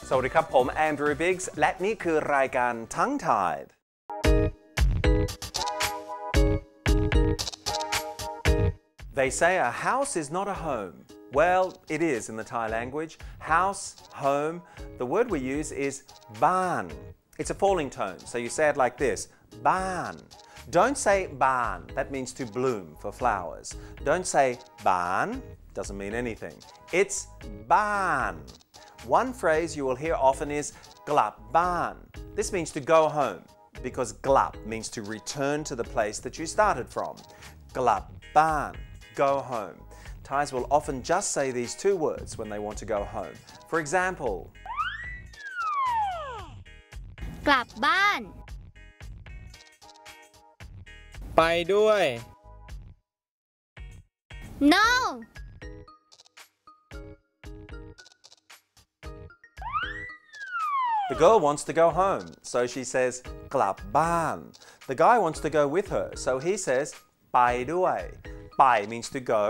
สวัสดีครับผมแอนดรูว์ บิกส์และนี่คือรายการทั้งทาย They say a house is not a home. Well, it is in the Thai language. House, home. The word we use is ban. It's a falling tone, so you say it like this, ban. Don't say ban, that means to bloom for flowers. Don't say ban, doesn't mean anything. It's ban. One phrase you will hear often is glap ban. This means to go home because glap means to return to the place that you started from. Glap ban, go home. Thais will often just say these two words when they want to go home. For example, กลับบ้าน ไปด้วย No the girl wants to go home, so she says glap ban. The guy wants to go with her, so he says ไปด้วย ไป means to go,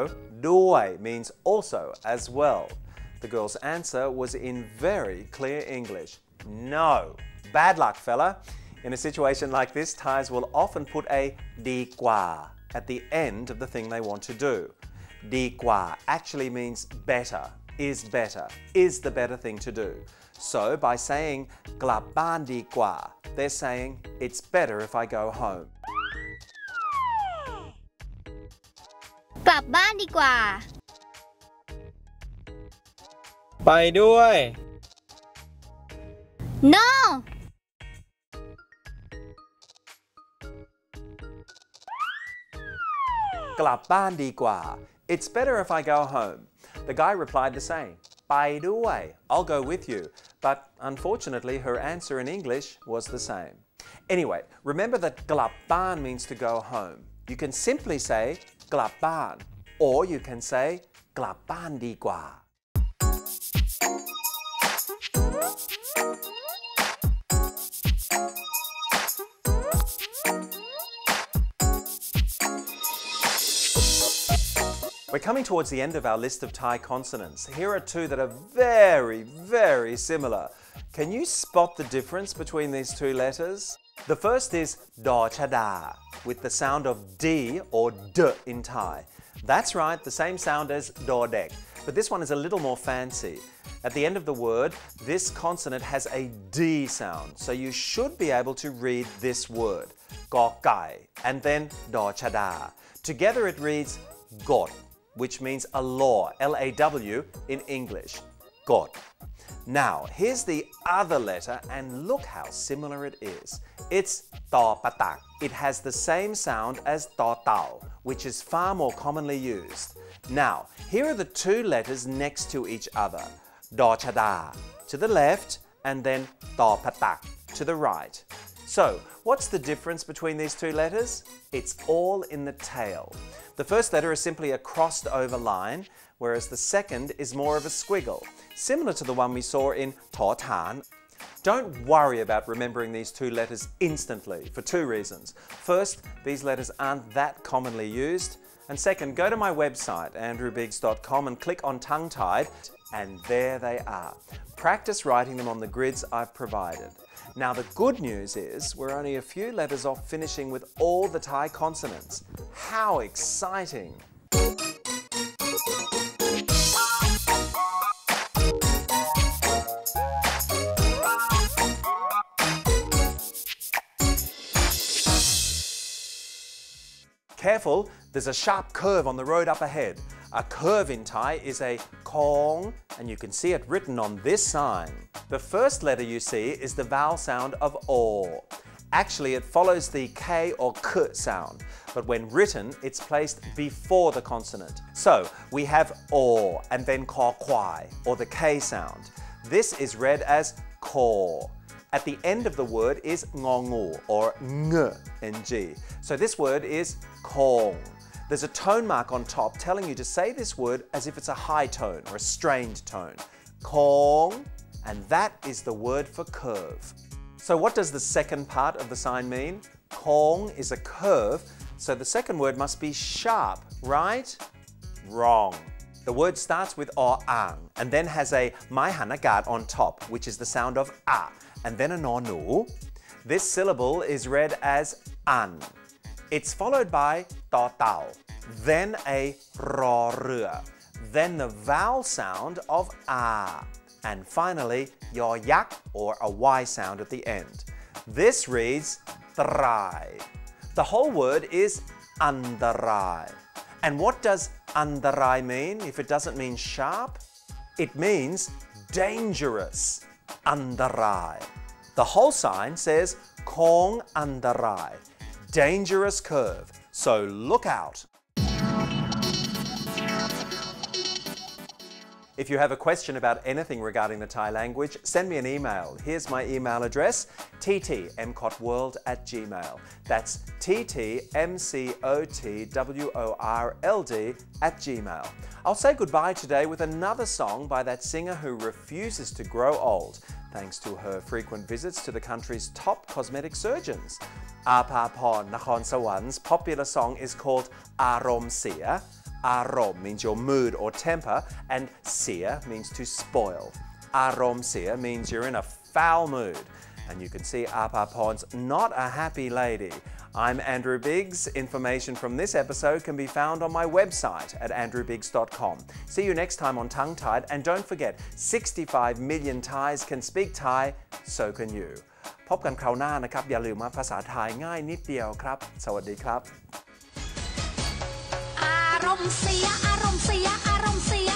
ด้วย means also as well. The girl's answer was in very clear English. No. Bad luck, fella. In a situation like this, Thais will often put a ดีกว่า at the end of the thing they want to do. ดีกว่า actually means better, is the better thing to do. So by saying กลับบ้านดีกว่า they're saying it's better if I go home. กลับบ้านดีกว่า ไปด้วย Noกลับบ้านดีกว่า It's better if I go home. The guy replied the same. ไปด้วย I'll go with you. But unfortunately, her answer in English was the same. Anyway, remember that กลับบ้าน means to go home. You can simply say กลับบ้าน or you can say กลับบ้านดีกว่า. We're coming towards the end of our list of Thai consonants. Here are two that are very, very similar. Can you spot the difference between these two letters? The first is dor chada, with the sound of D or D in Thai. That's right, the same sound as dor dek, but this one is a little more fancy. At the end of the word, this consonant has a D sound, so you should be able to read this word, gok gai, and then dor chada. Together it reads got, which means a law, L-A-W in English, God. Now, here's the other letter and look how similar it is. It's to patak. It has the same sound as to tau, which is far more commonly used. Now, here are the two letters next to each other. Do chada to the left and then to patak to the right. So, what's the difference between these two letters? It's all in the tail. The first letter is simply a crossed over line, whereas the second is more of a squiggle, similar to the one we saw in to tan. Don't worry about remembering these two letters instantly for two reasons. First, these letters aren't that commonly used. And second, go to my website, andrewbiggs.com, and click on tongue tied, and there they are. Practice writing them on the grids I've provided. Now the good news is we're only a few letters off finishing with all the Thai consonants. How exciting! Careful, there's a sharp curve on the road up ahead. A curve in Thai is a kong, and you can see it written on this sign. The first letter you see is the vowel sound of o. Actually, it follows the k or k sound, but when written, it's placed before the consonant. So, we have o and then ko kwai, or the k sound. This is read as ko. At the end of the word is ngongu, or ng. So this word is kong. There's a tone mark on top telling you to say this word as if it's a high tone or a strained tone. Kong, and that is the word for curve. So what does the second part of the sign mean? Kong is a curve, so the second word must be sharp, right? Wrong. The word starts with o ang and then has a mai hanagat on top, which is the sound of a, and then a nonu. This syllable is read as an. It's followed by to tau, then a ro rua, then the vowel sound of a, and finally yo yak or a y sound at the end. This reads trai. The whole word is andarai. And what does andarai mean if it doesn't mean sharp? It means dangerous. Andarai. The whole sign says Kong andarai, dangerous curve, so look out. If you have a question about anything regarding the Thai language, send me an email. Here's my email address, ttmcotworld@gmail. That's ttmcotworld@gmail. I'll say goodbye today with another song by that singer who refuses to grow old, thanks to her frequent visits to the country's top cosmetic surgeons. Apaporn Nakhon popular song is called Arom Sia. Arom means your mood or temper, and Sia means to spoil. Arom Sia means you're in a foul mood. And you can see Apaporn's not a happy lady. I'm Andrew Biggs. Information from this episode can be found on my website at andrewbiggs.com. See you next time on Tongue Tied, and don't forget, 65 million Thais can speak Thai, so can you. พบกันคราวหน้านะครับอย่าลืมว่าภาษาไทยง่ายนิดเดียวครับสวัสดีครับ อารมณ์เสียอารมณ์เสียอารมณ์เสีย